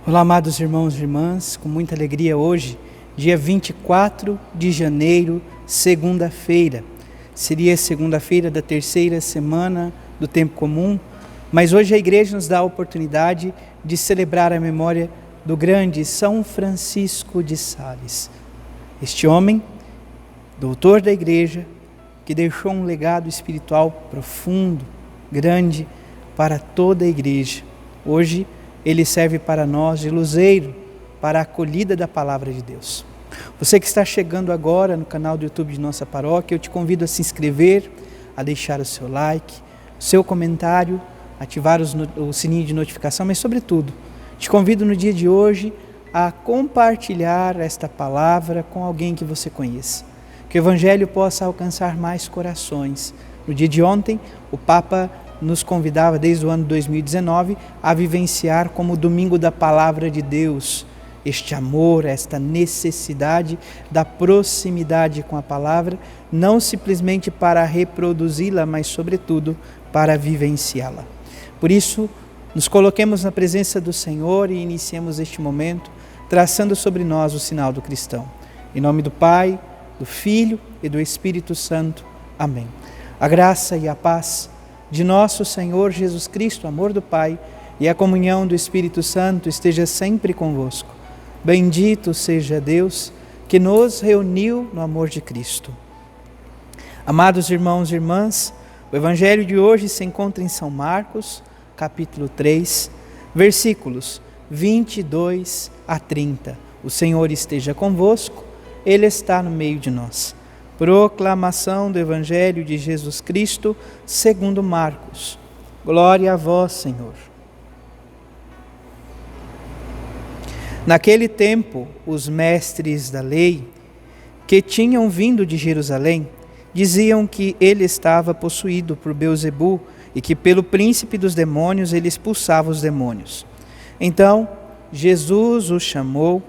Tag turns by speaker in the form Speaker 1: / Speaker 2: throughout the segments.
Speaker 1: Olá, amados irmãos e irmãs, com muita alegria hoje, dia 24 de janeiro, segunda-feira. Seria segunda-feira da terceira semana do tempo comum, mas hoje a igreja nos dá a oportunidade de celebrar a memória do grande São Francisco de Sales. Este homem, doutor da igreja, que deixou um legado espiritual profundo, grande, para toda a igreja. Hoje, ele serve para nós de luzeiro, para a acolhida da palavra de Deus. Você que está chegando agora no canal do YouTube de nossa paróquia, eu te convido a se inscrever, a deixar o seu like, o seu comentário, ativar o sininho de notificação, mas sobretudo, te convido no dia de hoje a compartilhar esta palavra com alguém que você conheça. Que o Evangelho possa alcançar mais corações. No dia de ontem, o Papa nos convidava desde o ano 2019 a vivenciar como o Domingo da Palavra de Deus, este amor, esta necessidade da proximidade com a palavra, não simplesmente para reproduzi-la, mas sobretudo para vivenciá-la. Por isso, nos coloquemos na presença do Senhor e iniciemos este momento traçando sobre nós o sinal do cristão. Em nome do Pai, do Filho e do Espírito Santo. Amém. A graça e a paz de nosso Senhor Jesus Cristo, o amor do Pai e a comunhão do Espírito Santo esteja sempre convosco. Bendito seja Deus que nos reuniu no amor de Cristo. Amados irmãos e irmãs, o Evangelho de hoje se encontra em São Marcos, capítulo 3, versículos 22 a 30. O Senhor esteja convosco, Ele está no meio de nós. Proclamação do Evangelho de Jesus Cristo, segundo Marcos. Glória a vós, Senhor. Naquele tempo, os mestres da lei, que tinham vindo de Jerusalém, diziam que ele estava possuído por Beelzebu e que pelo príncipe dos demônios ele expulsava os demônios. Então, Jesus os chamou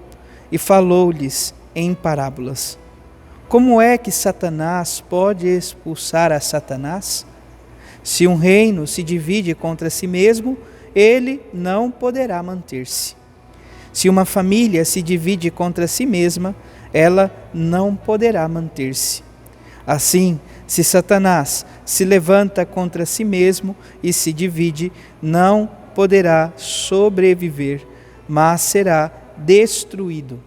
Speaker 1: e falou-lhes em parábolas. Como é que Satanás pode expulsar a Satanás? Se um reino se divide contra si mesmo, ele não poderá manter-se. Se uma família se divide contra si mesma, ela não poderá manter-se. Assim, se Satanás se levanta contra si mesmo e se divide, não poderá sobreviver, mas será destruído.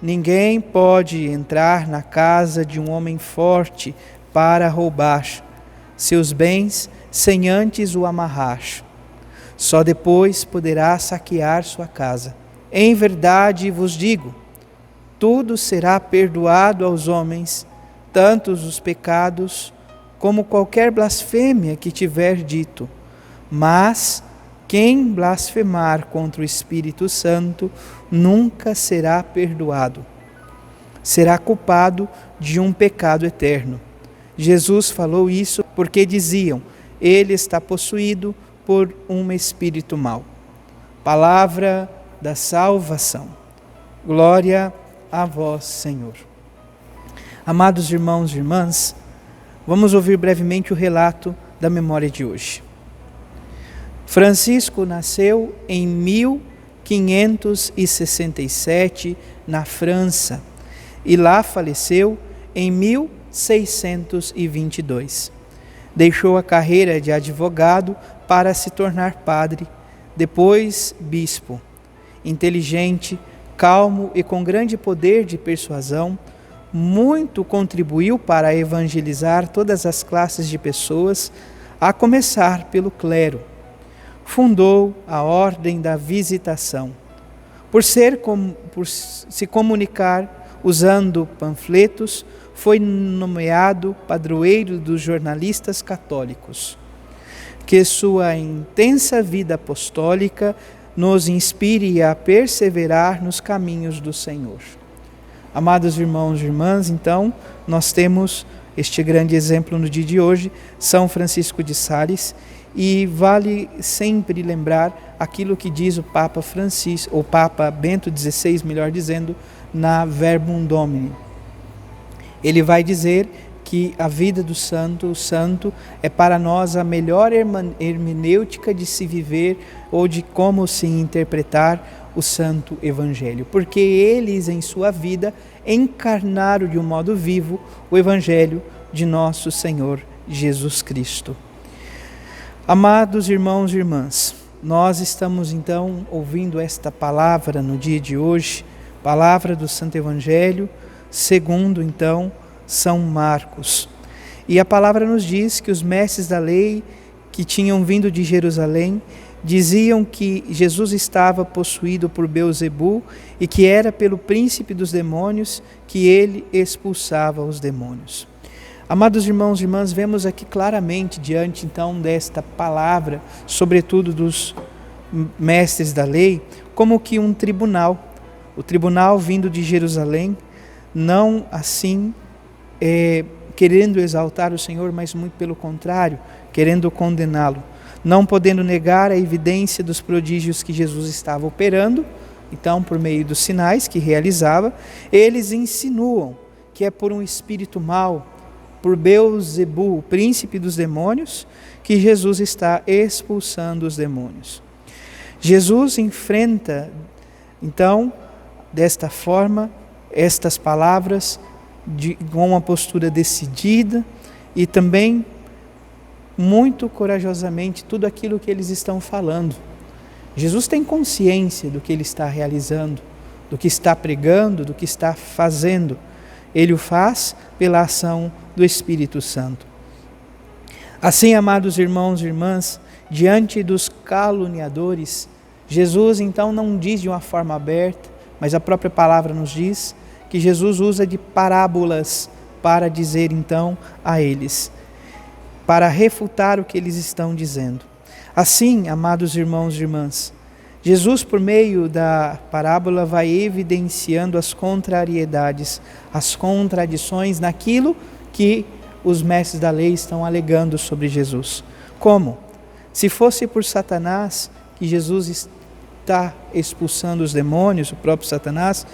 Speaker 1: Ninguém pode entrar na casa de um homem forte para roubar seus bens sem antes o amarrar. Só depois poderá saquear sua casa. Em verdade vos digo, tudo será perdoado aos homens, tanto os pecados como qualquer blasfêmia que tiver dito. Mas quem blasfemar contra o Espírito Santo nunca será perdoado. Será culpado de um pecado eterno. Jesus falou isso porque diziam, ele está possuído por um espírito mau. Palavra da salvação. Glória a vós, Senhor. Amados irmãos e irmãs, vamos ouvir brevemente o relato da memória de hoje. Francisco nasceu em 1567 na França e lá faleceu em 1622. Deixou a carreira de advogado para se tornar padre, depois bispo. Inteligente, calmo e com grande poder de persuasão, muito contribuiu para evangelizar todas as classes de pessoas, a começar pelo clero. Fundou a Ordem da Visitação. Por se comunicar usando panfletos, foi nomeado padroeiro dos jornalistas católicos. Que sua intensa vida apostólica nos inspire a perseverar nos caminhos do Senhor. Amados irmãos e irmãs, então, nós temos este grande exemplo no dia de hoje, São Francisco de Sales, e vale sempre lembrar aquilo que diz o Papa Francisco, ou Papa Bento XVI, melhor dizendo, na Verbum Domini. Ele vai dizer que a vida do santo, o santo, é para nós a melhor hermenêutica de se viver ou de como se interpretar o Santo Evangelho, porque eles em sua vida encarnaram de um modo vivo o Evangelho de nosso Senhor Jesus Cristo. Amados irmãos e irmãs, nós estamos então ouvindo esta palavra no dia de hoje, palavra do Santo Evangelho, segundo então São Marcos. E a palavra nos diz que os mestres da lei que tinham vindo de Jerusalém diziam que Jesus estava possuído por Beelzebu e que era pelo príncipe dos demônios que ele expulsava os demônios. Amados irmãos e irmãs, vemos aqui claramente diante então desta palavra, sobretudo dos mestres da lei, como que um tribunal, o tribunal vindo de Jerusalém, não assim querendo exaltar o Senhor, mas muito pelo contrário, querendo condená-lo, não podendo negar a evidência dos prodígios que Jesus estava operando. Então, por meio dos sinais que realizava, eles insinuam que é por um espírito mau, por Beelzebu, o príncipe dos demônios, que Jesus está expulsando os demônios. Jesus enfrenta, então, desta forma, estas palavras com uma postura decidida e também muito corajosamente tudo aquilo que eles estão falando. Jesus tem consciência do que ele está realizando, do que está pregando, do que está fazendo. Ele o faz pela ação do Espírito Santo. Assim, amados irmãos e irmãs, diante dos caluniadores, Jesus então não diz de uma forma aberta, mas a própria palavra nos diz que Jesus usa de parábolas para dizer então a eles, para refutar o que eles estão dizendo. Assim, amados irmãos e irmãs, Jesus, por meio da parábola, vai evidenciando as contrariedades, as contradições naquilo que os mestres da lei estão alegando sobre Jesus. Como? Se fosse por Satanás que Jesus está expulsando os demônios, o próprio Satanás,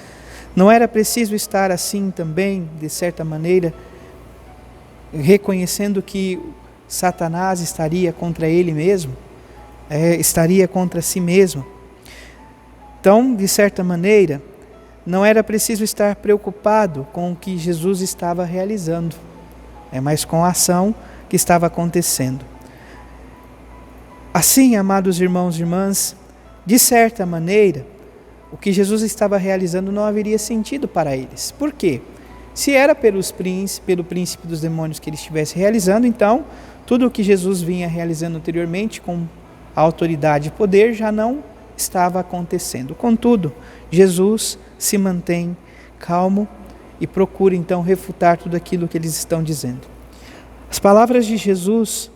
Speaker 1: não era preciso estar assim também, de certa maneira, reconhecendo que Satanás estaria contra ele mesmo, estaria contra si mesmo. Então, de certa maneira, não era preciso estar preocupado com o que Jesus estava realizando, mas com a ação que estava acontecendo. Assim, amados irmãos e irmãs, de certa maneira, o que Jesus estava realizando não haveria sentido para eles. Por quê? Se era pelo príncipe dos demônios que ele estivesse realizando, então, tudo o que Jesus vinha realizando anteriormente com autoridade e poder já não estava acontecendo. Contudo, Jesus se mantém calmo e procura então refutar tudo aquilo que eles estão dizendo. As palavras de Jesus,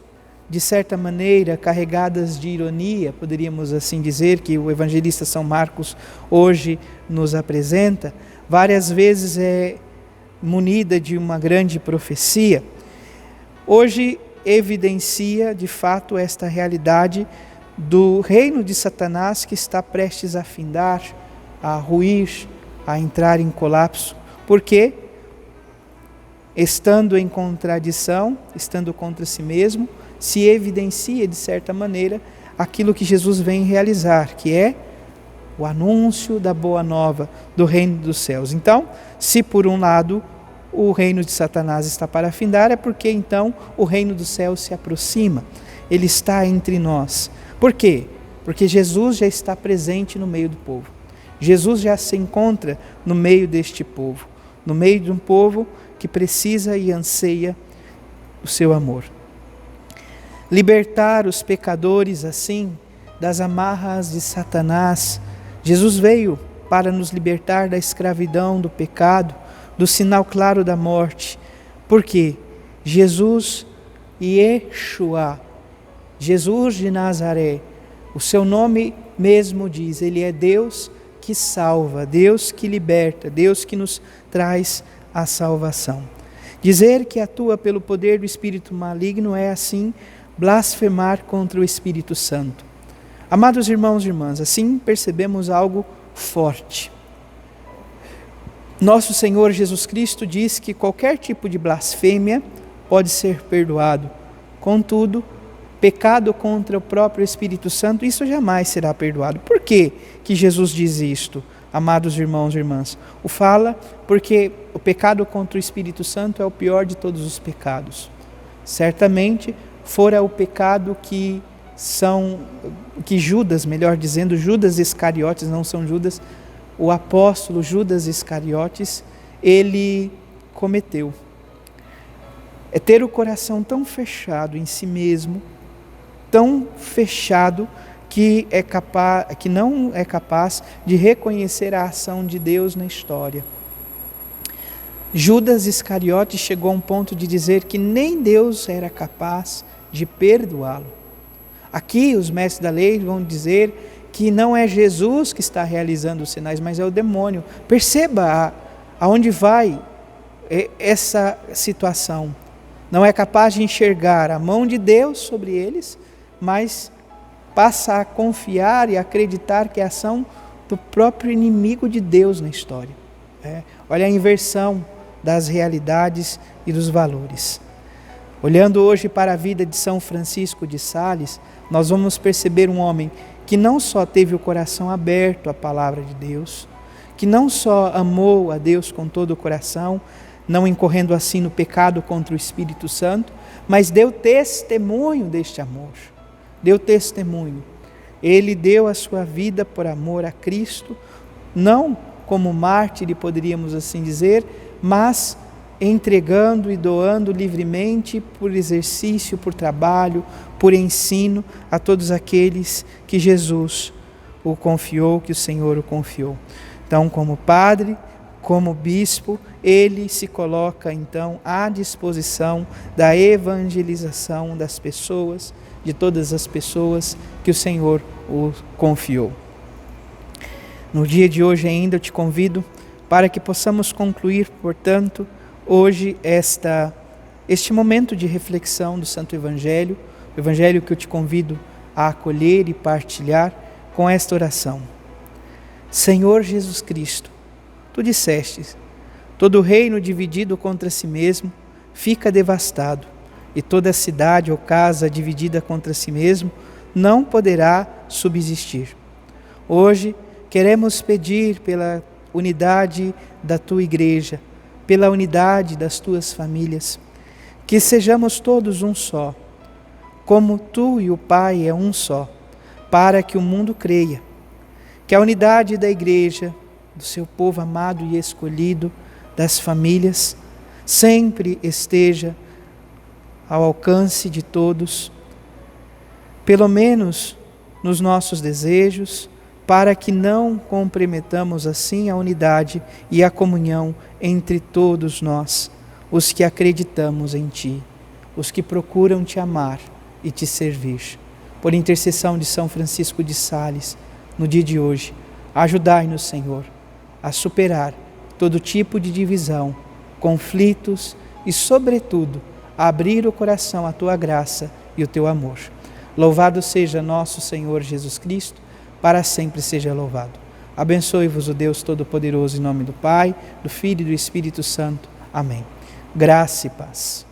Speaker 1: de certa maneira, carregadas de ironia, poderíamos assim dizer, que o evangelista São Marcos hoje nos apresenta, várias vezes é munida de uma grande profecia. Hoje evidencia de fato esta realidade do reino de Satanás que está prestes a findar, a ruir, a entrar em colapso. Porque, estando em contradição, estando contra si mesmo, se evidencia de certa maneira aquilo que Jesus vem realizar, que é o anúncio da boa nova do reino dos céus. Então, se por um lado o reino de Satanás está para findar, é porque então o reino dos céus se aproxima, ele está entre nós. Por quê? Porque Jesus já está presente no meio do povo. Jesus já se encontra no meio deste povo, no meio de um povo que precisa e anseia o seu amor. Libertar os pecadores assim das amarras de Satanás. Jesus veio para nos libertar da escravidão, do pecado, do sinal claro da morte. Por quê? Jesus Yeshua, Jesus de Nazaré, o seu nome mesmo diz, ele é Deus que salva, Deus que liberta, Deus que nos traz a salvação. Dizer que atua pelo poder do espírito maligno é assim blasfemar contra o Espírito Santo. Amados irmãos e irmãs, assim percebemos algo forte. Nosso Senhor Jesus Cristo diz que qualquer tipo de blasfêmia pode ser perdoado. Contudo, pecado contra o próprio Espírito Santo, isso jamais será perdoado. Por que que Jesus diz isto, amados irmãos e irmãs? O fala porque o pecado contra o Espírito Santo é o pior de todos os pecados. Certamente fora o pecado que Judas, melhor dizendo, Judas Iscariotes, não São Judas, o apóstolo Judas Iscariotes, ele cometeu. É ter o coração tão fechado em si mesmo, tão fechado que não é capaz de reconhecer a ação de Deus na história. Judas Iscariotes chegou a um ponto de dizer que nem Deus era capaz de perdoá-lo. Aqui os mestres da lei vão dizer que não é Jesus que está realizando os sinais, mas é o demônio. Perceba aonde vai essa situação. Não é capaz de enxergar a mão de Deus sobre eles, mas passa a confiar e acreditar que é a ação do próprio inimigo de Deus na história. Olha a inversão das realidades e dos valores. Olhando hoje para a vida de São Francisco de Sales, nós vamos perceber um homem que não só teve o coração aberto à palavra de Deus, que não só amou a Deus com todo o coração, não incorrendo assim no pecado contra o Espírito Santo, mas deu testemunho deste amor. Deu testemunho. Ele deu a sua vida por amor a Cristo, não como mártir, poderíamos assim dizer, mas entregando e doando livremente por exercício, por trabalho, por ensino a todos aqueles que Jesus o confiou, que o Senhor o confiou. Então, como padre, como bispo, ele se coloca então à disposição da evangelização das pessoas, de todas as pessoas que o Senhor o confiou. No dia de hoje ainda eu te convido para que possamos concluir, portanto, hoje este momento de reflexão do Santo Evangelho, o Evangelho que eu te convido a acolher e partilhar com esta oração. Senhor Jesus Cristo, Tu dissestes, todo reino dividido contra si mesmo fica devastado, e toda cidade ou casa dividida contra si mesmo não poderá subsistir. Hoje queremos pedir pela unidade da Tua Igreja, pela unidade das Tuas famílias, que sejamos todos um só, como Tu e o Pai é um só, para que o mundo creia, que a unidade da Igreja, do seu povo amado e escolhido, das famílias, sempre esteja ao alcance de todos, pelo menos nos nossos desejos, para que não comprometamos assim a unidade e a comunhão entre todos nós, os que acreditamos em Ti, os que procuram Te amar e Te servir. Por intercessão de São Francisco de Sales, no dia de hoje, ajudai-nos, Senhor, a superar todo tipo de divisão, conflitos e, sobretudo, a abrir o coração à Tua graça e o Teu amor. Louvado seja nosso Senhor Jesus Cristo, para sempre seja louvado. Abençoe-vos o Deus Todo-Poderoso, em nome do Pai, do Filho e do Espírito Santo. Amém. Graça e paz.